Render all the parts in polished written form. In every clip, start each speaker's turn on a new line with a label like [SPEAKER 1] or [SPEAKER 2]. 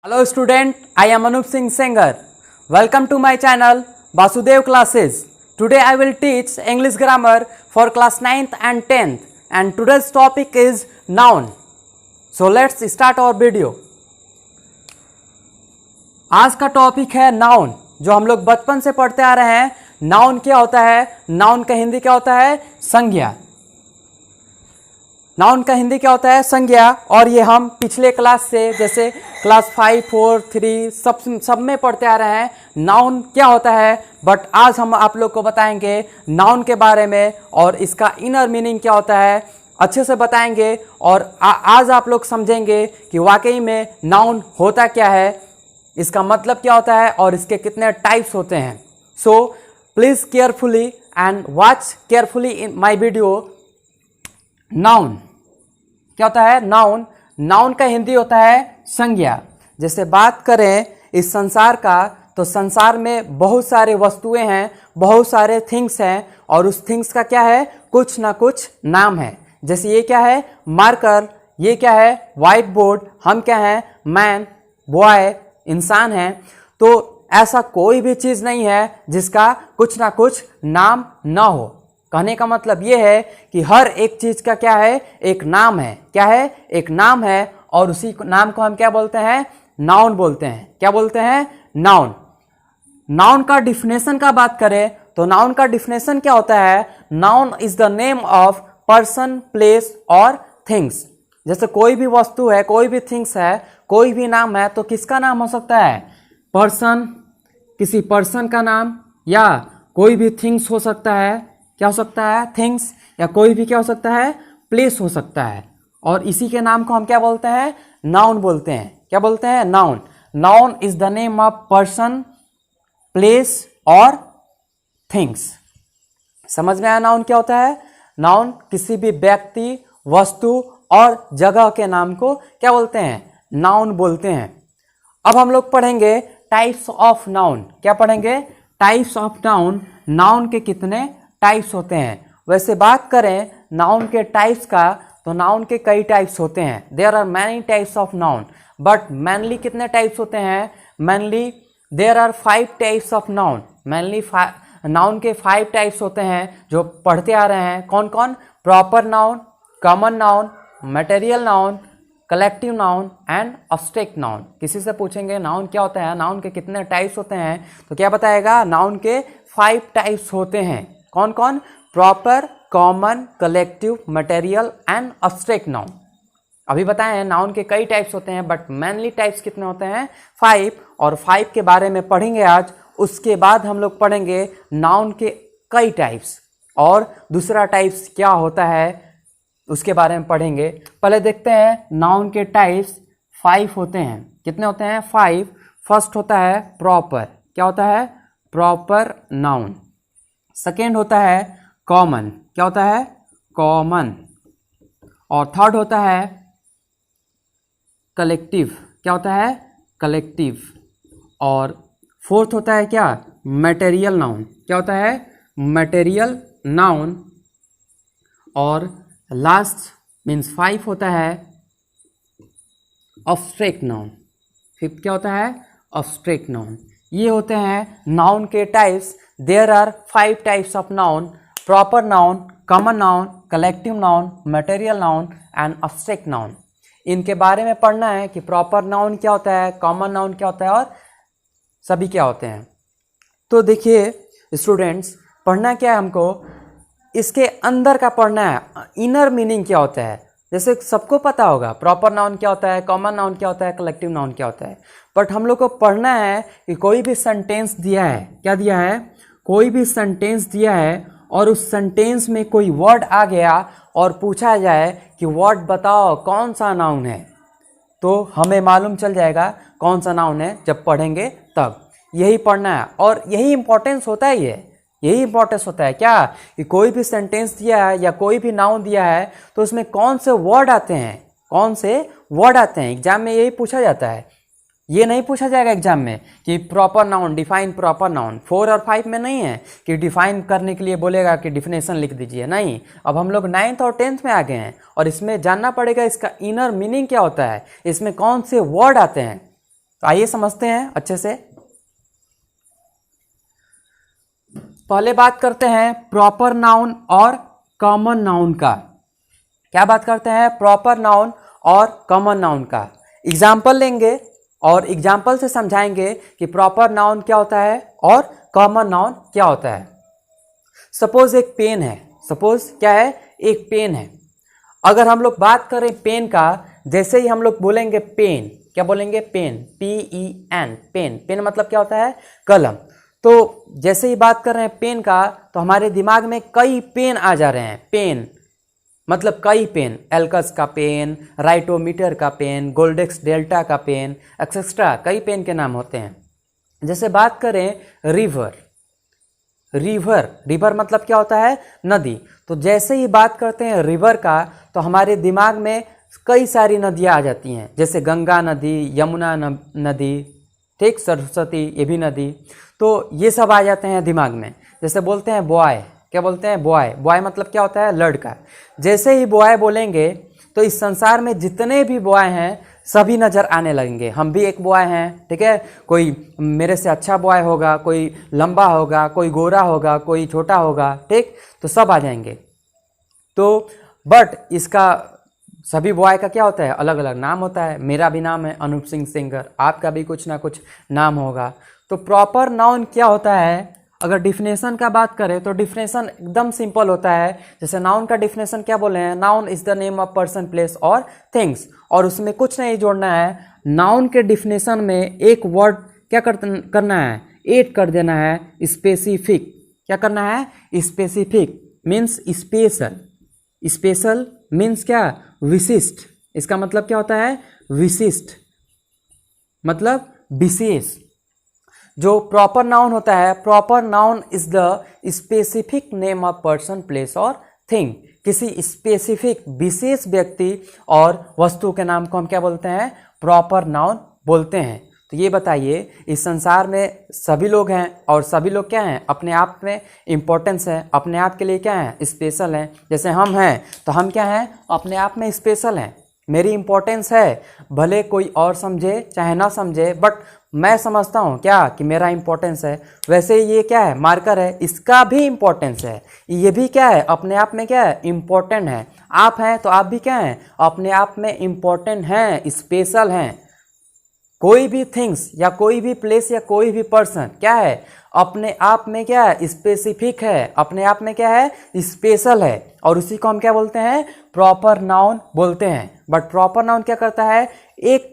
[SPEAKER 1] Hello student, I am Anup Singh Sengar. Welcome to my channel Vasudev Classes. Today I will teach English grammar for class 9th and 10th and today's topic is noun. So let's start our video. आज का topic है noun, जो हम लोग बचपन से पढ़ते आ रहे हैं। नाउन क्या होता है? नाउन का हिंदी क्या होता है? संज्ञा। नाउन का हिंदी क्या होता है? संज्ञा। और ये हम पिछले क्लास से जैसे क्लास 5, 4, 3 सब में पढ़ते आ रहे हैं नाउन क्या होता है। बट आज हम आप लोग को बताएंगे नाउन के बारे में और इसका इनर मीनिंग क्या होता है, अच्छे से बताएंगे। और आज आप लोग समझेंगे कि वाकई में नाउन होता क्या है, इसका मतलब क्या होता है और इसके कितने टाइप्स होते हैं। So please carefully and watch carefully in my video. Noun क्या होता है? नाउन नाउन का हिंदी होता है संज्ञा। जैसे बात करें इस संसार का, तो संसार में बहुत सारे वस्तुएं हैं, बहुत सारे थिंग्स हैं और उस थिंग्स का क्या है? कुछ ना कुछ नाम है। जैसे ये क्या है? मार्कर। ये क्या है? White board. हम क्या हैं? मैन, बॉय, इंसान हैं। तो ऐसा कोई भी चीज़ नहीं है जिसका कुछ ना कुछ नाम ना हो। कहने का मतलब ये है कि हर एक चीज़ का क्या है? एक नाम है। क्या है? एक नाम है और उसी नाम को हम क्या बोलते हैं? नाउन बोलते हैं। क्या बोलते हैं? नाउन। नाउन का डिफिनेशन का बात करें तो नाउन का डिफिनेशन क्या होता है? Noun is the name of person, place और थिंग्स। जैसे कोई भी वस्तु है, कोई भी थिंग्स है, कोई भी नाम है, तो किसका नाम हो सकता है? पर्सन, किसी पर्सन का नाम, या कोई भी थिंग्स हो सकता है। क्या हो सकता है? थिंग्स। या कोई भी क्या हो सकता है? प्लेस हो सकता है। और इसी के नाम को हम क्या बोलते हैं? नाउन बोलते हैं। क्या बोलते हैं? Noun. Noun is the name of person, place और थिंग्स। समझ में आया नाउन क्या होता है? नाउन किसी भी व्यक्ति, वस्तु और जगह के नाम को क्या बोलते हैं? नाउन बोलते हैं। अब हम लोग पढ़ेंगे टाइप्स ऑफ नाउन। क्या पढ़ेंगे? Types of noun. नाउन के कितने टाइप्स होते हैं। वैसे बात करें नाउन के टाइप्स का, तो नाउन के कई टाइप्स होते हैं। There are many types of noun, but mainly कितने टाइप्स होते हैं? Mainly there are 5 types of noun. Mainly noun के 5 टाइप्स होते हैं जो पढ़ते आ रहे हैं। कौन कौन? Proper noun, common noun, material noun, collective noun and abstract noun. किसी से पूछेंगे नाउन क्या होता है, नाउन के कितने टाइप्स होते हैं, तो क्या बताएगा? नाउन के 5 टाइप्स होते हैं। कौन कौन? Proper, common, collective, material and abstract noun. अभी बताए हैं नाउन के कई टाइप्स होते हैं, बट मेनली टाइप्स कितने होते हैं? 5। और 5 के बारे में पढ़ेंगे आज। उसके बाद हम लोग पढ़ेंगे नाउन के कई टाइप्स और दूसरा टाइप्स क्या होता है उसके बारे में पढ़ेंगे। पहले देखते हैं नाउन के टाइप्स। 5 होते हैं। कितने होते हैं? 5। फर्स्ट होता है प्रॉपर। क्या होता है? Proper noun. सेकेंड होता है कॉमन। क्या होता है? कॉमन। और थर्ड होता है कलेक्टिव। क्या होता है? कलेक्टिव। और फोर्थ होता है क्या? Material noun. क्या होता है? Material noun. और लास्ट मीन्स 5 होता है एब्स्ट्रैक्ट नाउन। 5th क्या होता है? Abstract noun. ये होते हैं नाउन के types. There are 5 types of noun: proper noun, common noun, collective noun, material noun and abstract noun. इनके बारे में पढ़ना है कि प्रॉपर नाउन क्या होता है, कॉमन नाउन क्या होता है और सभी क्या होते हैं। तो देखिए स्टूडेंट्स, पढ़ना क्या है हमको? इसके अंदर का पढ़ना है, इनर मीनिंग क्या होता है। जैसे सबको पता होगा प्रॉपर नाउन क्या होता है, कॉमन नाउन क्या होता है, कलेक्टिव नाउन क्या होता है, बट हम लोग को पढ़ना है कि कोई भी सेंटेंस दिया है। क्या दिया है? कोई भी सेंटेंस दिया है और उस सेंटेंस में कोई वर्ड आ गया और पूछा जाए कि वर्ड बताओ कौन सा नाउन है, तो हमें मालूम चल जाएगा कौन सा नाउन है जब पढ़ेंगे तब। यही पढ़ना है और यही इंपॉर्टेंस होता है। यही इंपॉर्टेंस होता है क्या, कि कोई भी सेंटेंस दिया है या कोई भी नाउन दिया है तो उसमें कौन से वर्ड आते हैं, कौन से वर्ड आते हैं। एग्जाम में यही पूछा जाता है। ये नहीं पूछा जाएगा एग्जाम में कि proper noun, define proper noun. 4 और 5 में नहीं है कि डिफाइन करने के लिए बोलेगा कि डिफिनेशन लिख दीजिए। नहीं, अब हम लोग 9th और 10th में आ गए हैं और इसमें जानना पड़ेगा इसका इनर मीनिंग क्या होता है, इसमें कौन से वर्ड आते हैं। तो आइए समझते हैं अच्छे से। पहले बात करते हैं प्रॉपर नाउन और कॉमन नाउन का। क्या बात करते हैं? प्रॉपर नाउन और कॉमन नाउन का। एग्जाम्पल लेंगे और एग्जाम्पल से समझाएंगे कि प्रॉपर नाउन क्या होता है और कॉमन नाउन क्या होता है। सपोज एक पेन है, सपोज क्या है? एक पेन है। अगर हम लोग बात करें पेन का, जैसे ही हम लोग बोलेंगे पेन, क्या बोलेंगे? Pen, PEN, pen. पेन मतलब क्या होता है? कलम। तो जैसे ही बात कर रहे हैं पेन का, तो हमारे दिमाग में कई पेन आ जा रहे हैं। पेन मतलब कई पेन, एल्कस का पेन, राइटोमीटर का पेन, गोल्डेक्स डेल्टा का पेन, एक्सेट्रा, कई पेन के नाम होते हैं। जैसे बात करें रिवर, रिवर, रिवर मतलब क्या होता है? नदी। तो जैसे ही बात करते हैं रिवर का, तो हमारे दिमाग में कई सारी नदियाँ आ जाती हैं, जैसे गंगा नदी, यमुना नदी, ठीक, सरस्वती, ये भी नदी। तो ये सब आ जाते हैं दिमाग में। जैसे बोलते हैं बॉय, क्या बोलते हैं? बॉय। बॉय मतलब क्या होता है? लड़का। जैसे ही बॉय बोलेंगे तो इस संसार में जितने भी बॉय हैं सभी नज़र आने लगेंगे। हम भी एक बॉय हैं, ठीक है। कोई मेरे से अच्छा बॉय होगा, कोई लंबा होगा, कोई गोरा होगा, कोई छोटा होगा, ठीक। तो सब आ जाएंगे। तो बट इसका सभी बॉय का क्या होता है? अलग अलग नाम होता है। मेरा भी नाम है अनूप सिंह सिंगर, आपका भी कुछ ना कुछ नाम होगा। तो प्रॉपर नाउन क्या होता है? अगर डिफिनेशन का बात करें तो डिफिनेशन एकदम सिंपल होता है। जैसे नाउन का डिफिनेशन क्या बोले हैं? Noun is the name of person, place और थिंग्स। और उसमें कुछ नहीं जोड़ना है। नाउन के डिफिनेशन में एक वर्ड क्या करना है? ऐड कर देना है, स्पेसिफिक। क्या करना है? Specific means special. Special means क्या? विशिष्ट। इसका मतलब क्या होता है? विशिष्ट मतलब विशेष। जो प्रॉपर नाउन होता है, proper noun is the specific name of person, place और थिंग। किसी स्पेसिफिक विशेष व्यक्ति और वस्तु के नाम को हम क्या बोलते हैं? प्रॉपर नाउन बोलते हैं। तो ये बताइए, इस संसार में सभी लोग हैं और सभी लोग क्या हैं? अपने आप में इम्पोर्टेंस है, अपने आप के लिए क्या है? स्पेशल हैं। जैसे हम हैं तो हम क्या हैं? अपने आप में स्पेशल हैं। मेरी इम्पोर्टेंस है, भले कोई और समझे चाहे ना समझे, बट मैं समझता हूँ क्या कि मेरा इम्पोर्टेंस है। वैसे ये क्या है? मार्कर है, इसका भी इम्पोर्टेंस है। ये भी क्या है? अपने आप में क्या है? इम्पोर्टेंट है। आप हैं तो आप भी क्या हैं? अपने आप में इम्पोर्टेंट हैं, स्पेशल हैं। कोई भी थिंग्स या कोई भी प्लेस या कोई भी पर्सन क्या है? अपने आप में क्या है? स्पेसिफिक है, अपने आप में क्या है? स्पेशल है। और उसी को हम क्या बोलते हैं? प्रॉपर नाउन बोलते हैं। बट प्रॉपर नाउन क्या करता है? एक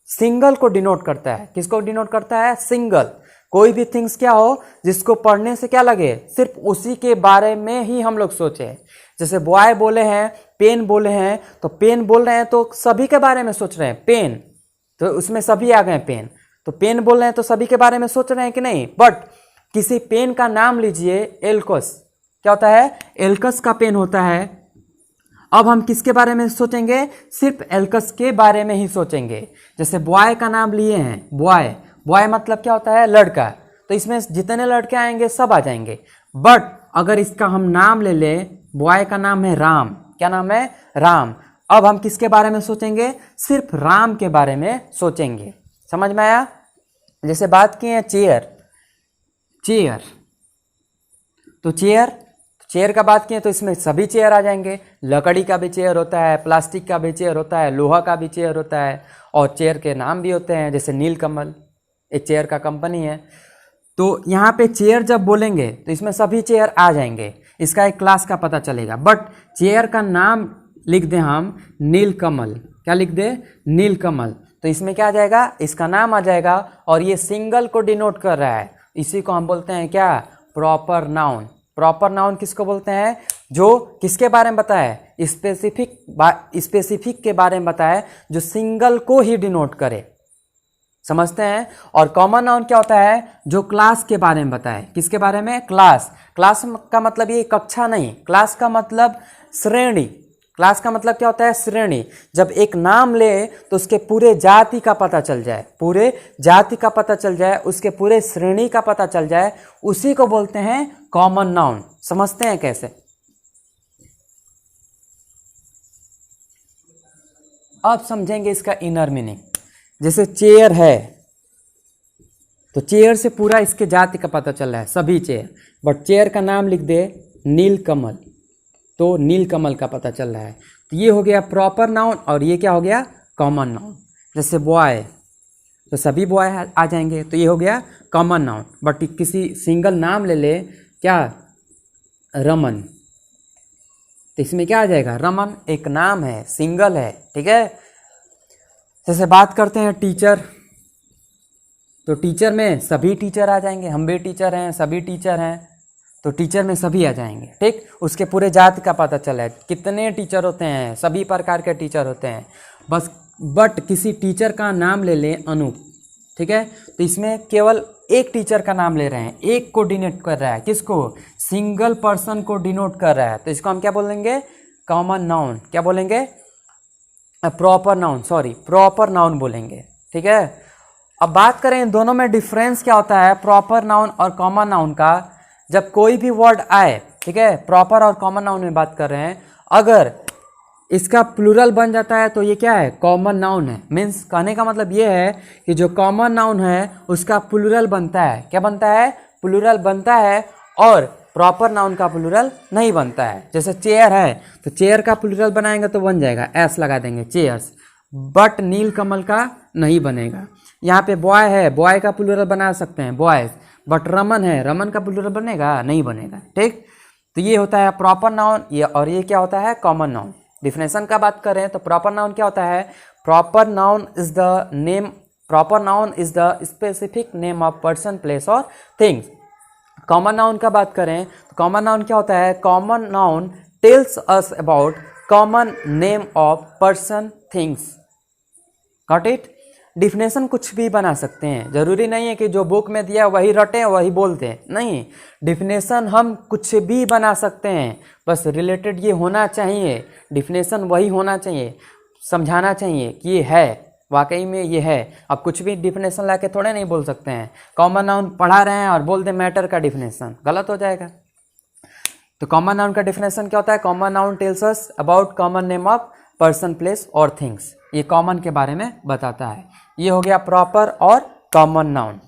[SPEAKER 1] सिंगल को डिनोट करता है। किसको डिनोट करता है? सिंगल। कोई भी थिंग्स क्या हो जिसको पढ़ने से क्या लगे? सिर्फ उसी के बारे में ही हम लोग सोचे। जैसे बॉय बोले हैं, पेन बोले हैं, तो पेन बोल रहे हैं तो सभी के बारे में सोच रहे हैं। पेन तो उसमें सभी आ गए पेन। तो पेन बोल रहे हैं तो सभी के बारे में सोच रहे हैं कि नहीं? बट किसी पेन का नाम लीजिए, एल्कस। क्या होता है? एल्कस का पेन होता है। अब हम किसके बारे में सोचेंगे? सिर्फ एल्कस के बारे में ही सोचेंगे। जैसे बॉय का नाम लिए हैं, बॉय, बॉय मतलब क्या होता है? लड़का। तो इसमें जितने लड़के आएंगे सब आ जाएंगे। बट अगर इसका हम नाम ले लें, बॉय का नाम है राम। क्या नाम है? राम। अब हम किसके बारे में सोचेंगे? सिर्फ राम के बारे में सोचेंगे। समझ में आया? जैसे बात की है चेयर, चेयर, तो चेयर का बात किए तो इसमें सभी चेयर आ जाएंगे। लकड़ी का भी चेयर होता है, प्लास्टिक का भी चेयर होता है, लोहा का भी चेयर होता है, और चेयर के नाम भी होते हैं। जैसे नीलकमल एक चेयर का कंपनी है। तो यहाँ पे चेयर जब बोलेंगे तो इसमें सभी चेयर आ जाएंगे, इसका एक क्लास का पता चलेगा। बट चेयर का नाम लिख दें हम नीलकमल। क्या लिख दे? नीलकमल। तो इसमें क्या आ जाएगा? इसका नाम आ जाएगा और ये सिंगल को डिनोट कर रहा है। इसी को हम बोलते हैं क्या? Proper noun. प्रॉपर नाउन किसको बोलते हैं? जो किसके बारे में बताए? स्पेसिफिक के बारे में बताए, जो सिंगल को ही डिनोट करे। समझते हैं? और कॉमन नाउन क्या होता है? जो क्लास के बारे में बताए। किसके बारे में? क्लास। क्लास का मतलब ये कक्षा नहीं, क्लास का मतलब श्रेणी। क्लास का मतलब क्या होता है? श्रेणी। जब एक नाम ले तो उसके पूरे जाति का पता चल जाए, पूरे जाति का पता चल जाए, उसके पूरे श्रेणी का पता चल जाए, उसी को बोलते हैं कॉमन नाउन। समझते हैं कैसे? अब समझेंगे इसका इनर मीनिंग। जैसे चेयर है, तो चेयर से पूरा इसके जाति का पता चल रहा है, सभी चेयर। बट चेयर का नाम लिख दे नीलकमल, तो नीलकमल का पता चल रहा है। तो ये हो गया प्रॉपर नाउन और ये क्या हो गया कॉमन नाउन। जैसे बॉय, तो सभी बॉय आ जाएंगे, तो ये हो गया कॉमन नाउन। बट किसी सिंगल नाम ले ले, क्या रमन, तो इसमें क्या आ जाएगा, रमन एक नाम है, सिंगल है, ठीक है। जैसे बात करते हैं टीचर, तो टीचर में सभी टीचर आ जाएंगे, हम भी टीचर हैं, सभी टीचर हैं, तो टीचर में सभी आ जाएंगे, ठीक। उसके पूरे जाति का पता चला है, कितने टीचर होते हैं, सभी प्रकार के टीचर होते हैं बस। बट किसी टीचर का नाम ले लें अनूप, ठीक है, तो इसमें केवल एक टीचर का नाम ले रहे हैं, एक को डिनोट कर रहा है, किसको, सिंगल पर्सन को डिनोट कर रहा है, तो इसको हम क्या बोलेंगे, कॉमन नाउन। क्या बोलेंगे, proper noun, sorry proper noun बोलेंगे, ठीक है। अब बात करें इन दोनों में डिफरेंस क्या होता है, प्रॉपर नाउन और कॉमन नाउन का। जब कोई भी वर्ड आए, ठीक है, प्रॉपर और कॉमन नाउन में बात कर रहे हैं, अगर इसका प्लूरल बन जाता है तो ये क्या है, कॉमन नाउन है। मीन्स कहने का मतलब ये है कि जो कॉमन नाउन है उसका प्लूरल बनता है, क्या बनता है, प्लूरल बनता है, और प्रॉपर नाउन का प्लूरल नहीं बनता है। जैसे चेयर है, तो चेयर का प्लूरल बनाएंगे तो बन जाएगा, एस लगा देंगे चेयर्स, बट नीलकमल का नहीं बनेगा। यहाँ पे बॉय है, बॉय का प्लूरल बना सकते हैं बॉयज, बट रमन है, रमन का प्लूरल बनेगा, नहीं बनेगा, ठीक। तो ये होता है प्रॉपर नाउन, ये और ये क्या होता है, कॉमन नाउन। डिफिनेशन का बात करें तो प्रॉपर नाउन क्या होता है, proper noun is the name, proper noun is the specific name of person, place और थिंग्स। कॉमन नाउन का बात करें तो कॉमन नाउन क्या होता है, common noun tells us about common name of person, things. Got it. Definition कुछ भी बना सकते हैं, जरूरी नहीं है कि जो बुक में दिया वही रटें वही बोलते हैं, नहीं, डिफिनेशन हम कुछ भी बना सकते हैं, बस रिलेटेड ये होना चाहिए, डिफिनेशन वही होना चाहिए, समझाना चाहिए कि ये है, वाकई में ये है। अब कुछ भी डिफिनेशन लाके थोड़े नहीं बोल सकते हैं, कॉमन नाउन पढ़ा रहे हैं और बोल दे मैटर का डिफिनेशन, गलत हो जाएगा। तो कॉमन नाउन का डिफिनेशन क्या होता है, common noun tells us about common name of person, place और थिंग्स, ये कॉमन के बारे में बताता है। ये हो गया प्रॉपर और कॉमन नाउन।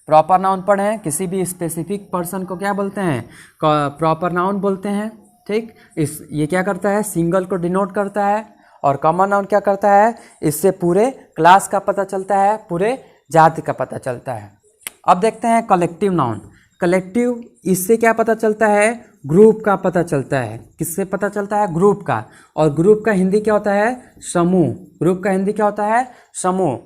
[SPEAKER 1] प्रॉपर नाउन पढ़ें, किसी भी स्पेसिफिक पर्सन को क्या बोलते हैं, प्रॉपर नाउन बोलते हैं, ठीक। इस ये क्या करता है, सिंगल को डिनोट करता है, और कॉमन नाउन क्या करता है, इससे पूरे क्लास का पता चलता है, पूरे जाति का पता चलता है। अब देखते हैं कलेक्टिव नाउन। कलेक्टिव, इससे क्या पता चलता है, ग्रुप का पता चलता है। किससे पता चलता है, ग्रुप का। और ग्रुप का हिंदी क्या होता है, समूह। ग्रुप का हिंदी क्या होता है, समूह।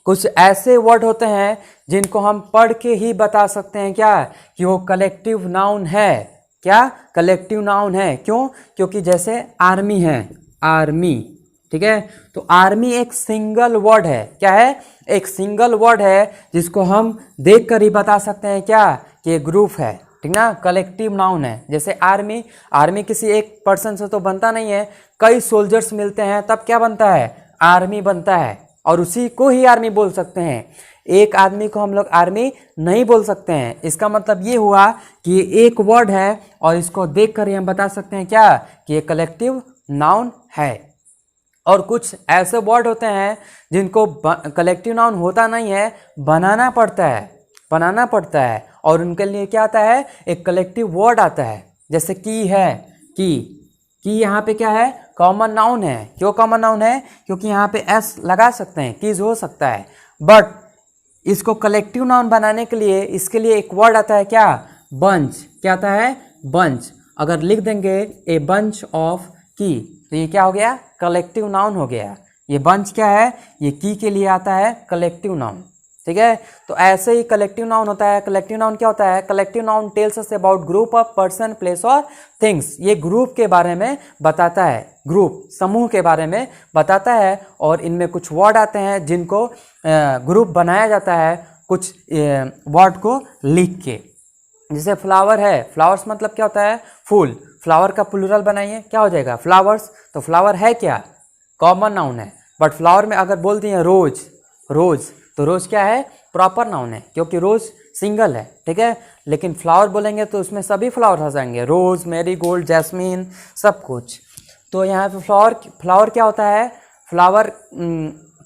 [SPEAKER 1] कुछ ऐसे वर्ड होते हैं जिनको हम पढ़ के ही बता सकते हैं क्या, कि वो कलेक्टिव नाउन है। क्या, कलेक्टिव नाउन है। क्यों, क्योंकि जैसे आर्मी है, आर्मी, ठीक है, तो आर्मी एक सिंगल वर्ड है, क्या है, एक सिंगल वर्ड है, जिसको हम देख कर ही बता सकते हैं क्या, कि ये ग्रुप है, ठीक ना, कलेक्टिव नाउन है। जैसे आर्मी, आर्मी किसी एक पर्सन से तो बनता नहीं है, कई सोल्जर्स मिलते हैं तब क्या बनता है, आर्मी बनता है, और उसी को ही आर्मी बोल सकते हैं। एक आदमी को हम लोग आर्मी नहीं बोल सकते हैं। इसका मतलब ये हुआ कि ये एक वर्ड है, और इसको देख कर ही हम बता सकते हैं क्या, कि ये कलेक्टिव नाउन है। और कुछ ऐसे वर्ड होते हैं जिनको कलेक्टिव नाउन होता नहीं है, बनाना पड़ता है, बनाना पड़ता है, और उनके लिए क्या आता है, एक कलेक्टिव वर्ड आता है। जैसे की है, की यहाँ पे क्या है, कॉमन नाउन है। क्यों कॉमन नाउन है, क्योंकि यहाँ पे एस लगा सकते हैं, कीज हो सकता है, बट इसको कलेक्टिव नाउन बनाने के लिए इसके लिए एक वर्ड आता है क्या, बंच। क्या आता है, बंच। अगर लिख देंगे ए बंच ऑफ की, तो ये क्या हो गया, कलेक्टिव नाउन हो गया। ये बंच क्या है, ये की के लिए आता है कलेक्टिव नाउन, ठीक है। तो ऐसे ही कलेक्टिव नाउन होता है। कलेक्टिव नाउन क्या होता है, collective noun tells us about group of person, place और थिंग्स। ये ग्रुप के बारे में बताता है, ग्रुप समूह के बारे में बताता है, और इनमें कुछ वर्ड आते हैं जिनको ग्रुप बनाया जाता है कुछ वर्ड को लिख के। जैसे फ्लावर है, फ्लावर्स मतलब क्या होता है, फूल। फ्लावर का प्लूरल बनाइए, क्या हो जाएगा, फ्लावर्स। तो फ्लावर है क्या, कॉमन नाउन है। बट फ्लावर में अगर बोल दिए रोज, रोज, तो रोज क्या है, प्रॉपर नाउन है, क्योंकि रोज सिंगल है, ठीक है। लेकिन फ्लावर बोलेंगे तो उसमें सभी फ्लावर आ जाएंगे, रोज, मैरीगोल्ड, जैस्मीन, सब कुछ। तो यहाँ पे फ्लावर क्या होता है, फ्लावर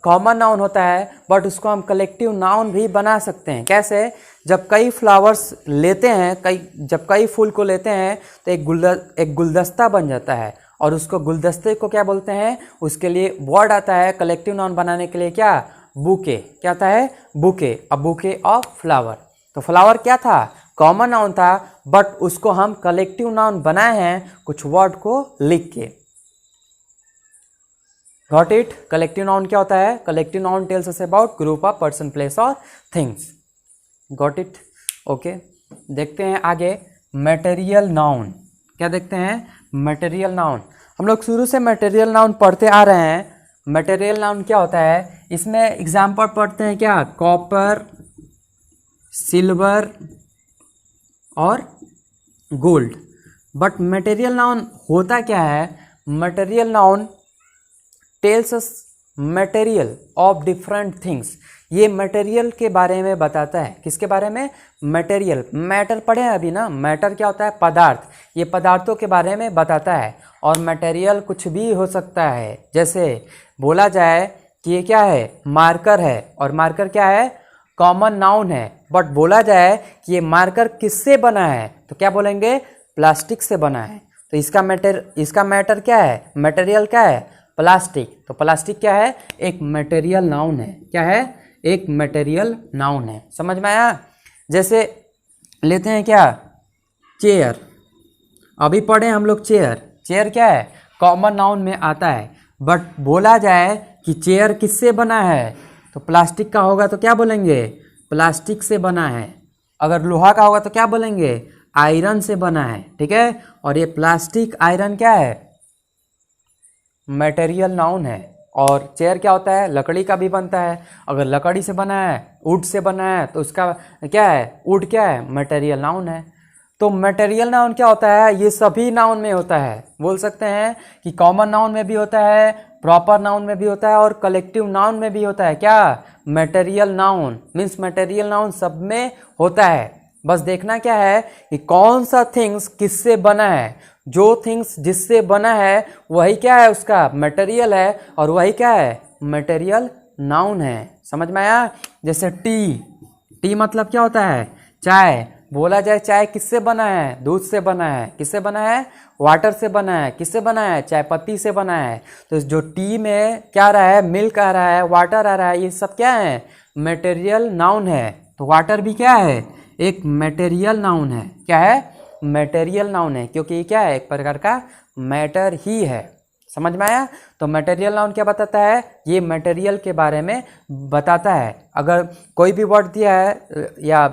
[SPEAKER 1] कॉमन नाउन होता है, बट उसको हम कलेक्टिव नाउन भी बना सकते हैं। कैसे? जब कई फ्लावर्स लेते हैं, जब कई फूल को लेते हैं तो एक गुलदस्ता बन जाता है, और उसको गुलदस्ते को क्या बोलते हैं? उसके लिए वर्ड आता है कलेक्टिव नाउन बनाने के लिए, क्या? बुके। क्या आता है? Bouquet. A bouquet of flower. तो फ्लावर क्या था? कॉमन नाउन था, बट उसको हम कलेक्टिव नाउन बनाए हैं कुछ वर्ड को लिख के। Got it? कलेक्टिव नाउन क्या होता है? Collective noun tells us about group of person, place और थिंग्स। Got it? ओके, देखते हैं आगे मटेरियल नाउन। क्या देखते हैं? Material noun. हम लोग शुरू से मटेरियल नाउन पढ़ते आ रहे हैं। मटेरियल नाउन क्या होता है? इसमें एग्जाम्पल पढ़ते हैं क्या? कॉपर, सिल्वर और गोल्ड। बट मटेरियल नाउन होता क्या है? Material noun tells us material of different things. ये मटेरियल के बारे में बताता है। किसके बारे में? मटेरियल। मैटर पढ़े हैं अभी ना? मैटर क्या होता है? पदार्थ। ये पदार्थों के बारे में बताता है। और मटेरियल कुछ भी हो सकता है। जैसे बोला जाए कि ये क्या है? मार्कर है, और मार्कर क्या है? कॉमन नाउन है। बट बोला जाए कि ये मार्कर किससे बना है, तो क्या बोलेंगे? प्लास्टिक से बना है। तो इसका मैटर क्या है? मटेरियल क्या है? प्लास्टिक। तो प्लास्टिक क्या है? एक मटेरियल नाउन है। क्या है? एक मटेरियल नाउन है। समझ में आया? जैसे लेते हैं क्या? चेयर। अभी पढ़े हम लोग चेयर। चेयर क्या है? कॉमन नाउन में आता है। बट बोला जाए कि चेयर किससे बना है, तो प्लास्टिक का होगा तो क्या बोलेंगे? प्लास्टिक से बना है। अगर लोहा का होगा तो क्या बोलेंगे? आयरन से बना है। ठीक है? और ये प्लास्टिक, आयरन क्या है? मटेरियल नाउन है। और चेयर क्या होता है? लकड़ी का भी बनता है। अगर लकड़ी से बना है, वुड से बना है, तो उसका क्या है? वुड क्या है? मटेरियल नाउन है। तो मटेरियल नाउन क्या होता है? ये सभी नाउन में होता है। बोल सकते हैं कि कॉमन नाउन में भी होता है, प्रॉपर नाउन में भी होता है, और कलेक्टिव नाउन में भी होता है। क्या? Material noun means material noun सब में होता है। बस देखना क्या है कि कौन सा थिंग्स किससे बना है। जो थिंग्स जिससे बना है वही क्या है? उसका मटेरियल है, और वही क्या है? मटेरियल नाउन है। समझ में आया? जैसे टी। टी मतलब क्या होता है? चाय। बोला जाए चाय किससे बना है? दूध से बना है। किससे बना है? वाटर से बना है। किससे बना है? चाय पत्ती से बना है। तो जो टी में क्या आ रहा है? मिल्क आ रहा है, वाटर आ रहा है, ये सब क्या है? मटेरियल नाउन है। तो वाटर भी क्या है? एक मटेरियल नाउन है। क्या है? मटेरियल नाउन है, क्योंकि ये क्या है? एक प्रकार का मैटर ही है। समझ में आया? तो मटेरियल नाउन क्या बताता है? ये मटेरियल के बारे में बताता है। अगर कोई भी वर्ड दिया है या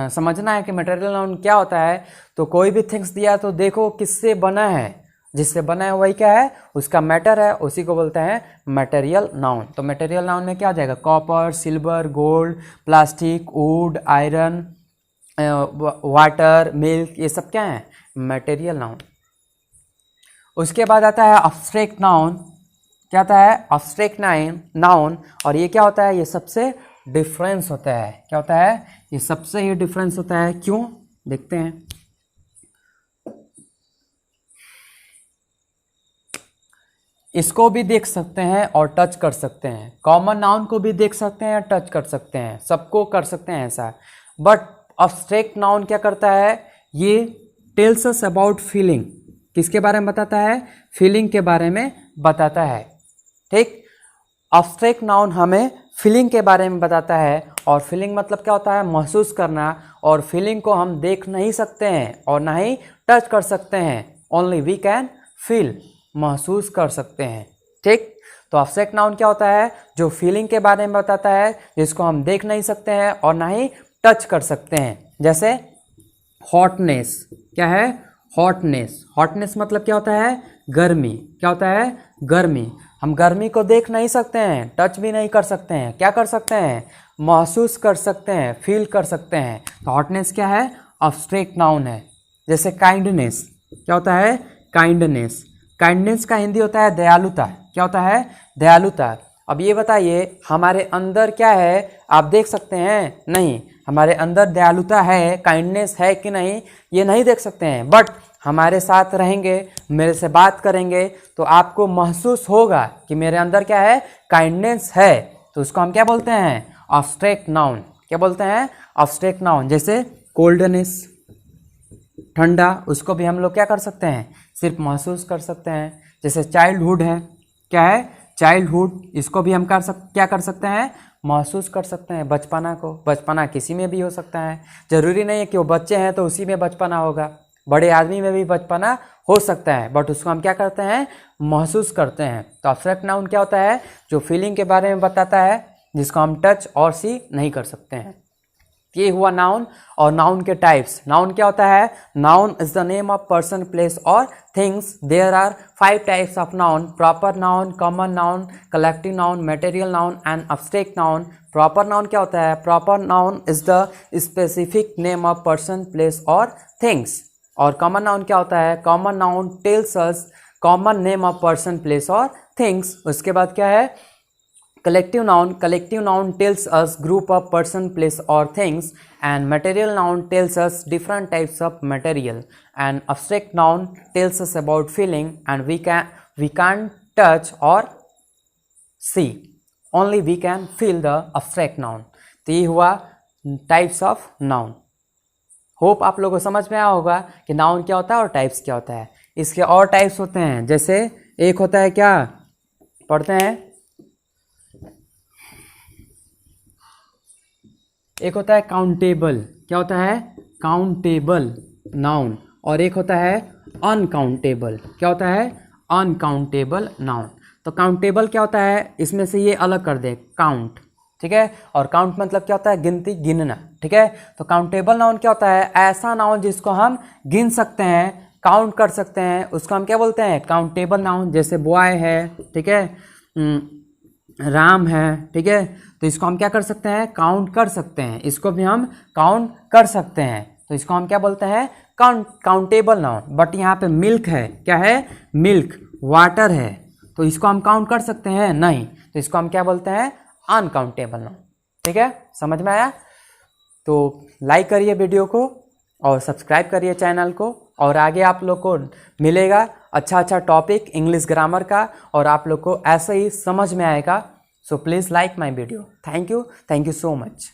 [SPEAKER 1] समझना है कि मटेरियल नाउन क्या होता है, तो कोई भी थिंग्स दिया है तो देखो किससे बना है। जिससे बना है वही क्या है? उसका मैटर है, उसी को बोलते हैं मटेरियल नाउन। तो मटेरियल नाउन में क्या हो जाएगा? Copper, silver, gold, plastic, would, iron, water, milk, ये सब क्या है? Material noun. उसके बाद आता है अब्स्ट्रैक्ट नाउन। क्या आता है? Abstract noun. और ये क्या होता है? ये सबसे डिफरेंस होता है। क्या होता है? ये सबसे ही डिफरेंस होता है। क्यों? देखते हैं। इसको भी देख सकते हैं और टच कर सकते हैं। कॉमन नाउन को भी देख सकते हैं, टच कर सकते हैं, सबको कर सकते हैं ऐसा। बट अब्स्ट्रैक्ट नाउन क्या करता है? ये टेल्स अस अबाउट फीलिंग। किसके बारे में बताता है? फीलिंग के बारे में बताता है। ठीक? अब्स्ट्रैक्ट नाउन हमें फीलिंग के बारे में बताता है। और फीलिंग मतलब क्या होता है? महसूस करना। और फीलिंग को हम देख नहीं सकते हैं और ना ही टच कर सकते हैं। ओनली वी कैन फील, महसूस कर सकते हैं। ठीक? तो अब्स्ट्रैक्ट नाउन क्या होता है? जो फीलिंग के बारे में बताता है, जिसको हम देख नहीं सकते हैं और ना ही टच कर सकते हैं। जैसे हॉटनेस। क्या है? हॉटनेस। हॉटनेस मतलब क्या होता है? गर्मी। क्या होता है? गर्मी। हम गर्मी को देख नहीं सकते हैं, टच भी नहीं कर सकते हैं। क्या कर सकते हैं? महसूस कर सकते हैं, फील कर सकते हैं। तो हॉटनेस क्या है? अब्स्ट्रैक्ट नाउन है। जैसे काइंडनेस। क्या होता है? काइंडनेस। काइंडनेस का हिंदी होता है दयालुता। क्या होता है? दयालुता। अब ये बताइए हमारे अंदर क्या है? आप देख सकते हैं? नहीं। हमारे अंदर दयालुता है, काइंडनेस है कि नहीं, ये नहीं देख सकते हैं। बट हमारे साथ रहेंगे, मेरे से बात करेंगे, तो आपको महसूस होगा कि मेरे अंदर क्या है, काइंडनेस है। तो उसको हम क्या बोलते हैं, एब्स्ट्रैक्ट नाउन। क्या बोलते हैं, एब्स्ट्रैक्ट नाउन। जैसे कोल्डनेस, ठंडा, उसको भी हम लोग क्या कर सकते हैं, सिर्फ महसूस कर सकते हैं। जैसे चाइल्डहुड है, क्या है, चाइल्डहुड, इसको भी हम क्या कर सकते हैं, महसूस कर सकते हैं। बचपना को, बचपना किसी में भी हो सकता है, जरूरी नहीं है कि वो बच्चे हैं तो उसी में बचपना होगा, बड़े आदमी में भी बचपना हो सकता है, बट उसको हम क्या करते हैं, महसूस करते हैं। तो एब्स्ट्रैक्ट नाउन क्या होता है, जो फीलिंग के बारे में बताता है, जिसको हम टच और सी नहीं कर सकते हैं। ये हुआ नाउन। और नाउन के टाइप्स। नाउन क्या होता है, noun is the name of person, place और things. There are 5 types of noun: proper noun, common noun, collective noun, material noun and abstract noun. Proper noun क्या होता है, proper noun is the specific name of person, place और things. और common noun क्या होता है, common noun tells us common name of person, place और things. उसके बाद क्या है, collective noun tells us group of person, place or things. And material noun tells us different types of material. And abstract noun tells us about feeling, and we can't touch or see, only we can feel the abstract noun. तो ये हुआ types of noun. Hope आप लोगों को समझ में आया होगा कि नाउन क्या होता है और टाइप्स क्या होता है। इसके और टाइप्स होते हैं, जैसे एक होता है, क्या पढ़ते हैं, एक होता है काउंटेबल। क्या होता है, काउंटेबल नाउन। और एक होता है अनकाउंटेबल। क्या होता है, अनकाउंटेबल नाउन। तो काउंटेबल क्या होता है, इसमें से ये अलग कर दे, काउंट, ठीक है। और काउंट मतलब क्या होता है, गिनती, गिनना, ठीक है। तो काउंटेबल नाउन क्या होता है, ऐसा नाउन जिसको हम गिन सकते हैं, काउंट कर सकते हैं, उसको हम क्या बोलते हैं, काउंटेबल नाउन। जैसे बॉय है, ठीक है, राम है, ठीक है। तो इसको हम क्या कर सकते हैं, काउंट कर सकते हैं, इसको भी हम काउंट कर सकते हैं। तो इसको हम क्या बोलते हैं, काउंटेबल नाउन। बट यहाँ पे मिल्क है, क्या है, मिल्क, वाटर है, तो इसको हम काउंट कर सकते हैं, नहीं। तो इसको हम क्या बोलते हैं, अनकाउंटेबल नाउन। ठीक है, समझ में आया। तो लाइक करिए वीडियो को और सब्सक्राइब करिए चैनल को, और आगे आप लोग को मिलेगा अच्छा अच्छा टॉपिक इंग्लिश ग्रामर का, और आप लोग को ऐसे ही समझ में आएगा। So please like my video. Thank you so much.